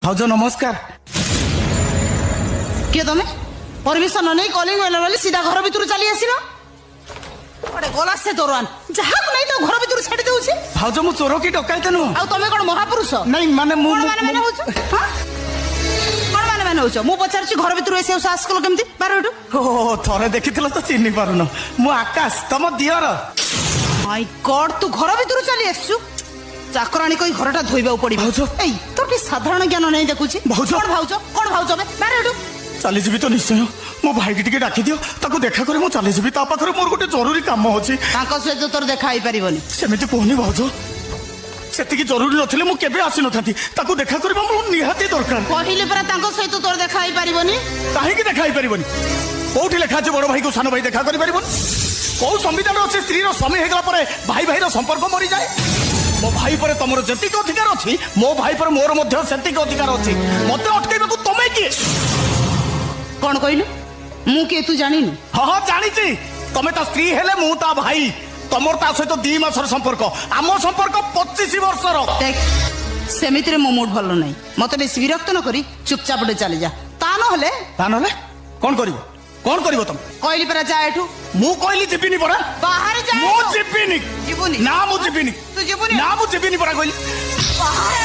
भाउज नमस्कार। किए तुम परमिशन नहीं कॉलिंग बेल सीधा घर भीतर चली आसिल गला से दरवान जहाँ नहीं तो घर भीतर छाड़ी दे भाउज मु चोर की डकायत नुह। आ तुम कौन महापुरुष नहीं माने मु मु पचार घर भीतर ऐसे साहस कल केमती बार ओ थरे देखी तो चिन्ह पारुन मु आकाश तुम दियर। माय गॉड तू घर भीतर चली आसु चाकराणी कही घरटा धोइबा पड़ी भाउज तो साधारण ज्ञान नहीं देखुची भाउज कौन भाउज बार चली जी तो निश्चय मो भाई की डाकी दियो ताको देखा करे मु चली जी ता पाखरे मोर गोटे जरूरी काम अछि सहित तोर देखा ही पारिबनी सेमिति कहनी भाउज सेतिकी जरूरी नथिले मु केबे आसी नथाती ताको देखा करबा मु निहाती दरकार कहले परा तांको सहित तोर देखा ही पारिबनी काहे की देखा ही पारिबनी कोठी लेखा अछि बड़ भाई को सानो भाई देखा करि पारिबनी को संविधान अछि स्त्री रो स्वामी हेगला परे भाई भाई रो संपर्क मरि जाय मो भाई पर तमरो जतिक अधिकार अछि मो भाई पर मोर मध्य सेतिक अधिकार अछि मते अटकाइबा को तमे की कौन कहलु मु के तू जानिनु हां जानि छी तमे ता स्त्री हेले मु ता भाई तमर ता सहित 2 मासर संपर्क आम संपर्क 25 वर्षर देख सेमिति मो मूड भलो नहीं मते बेस विरक्त न करी चुपचाप चली जा ता न हले कौन करिवो तुम कहली परा जा एठू मु कहली जिबिनी परा बाहर जा मु जिबिनी जीवनी ना मु जिबिनी तू जीवनी ना मु जिबिनी परा कहली बाहर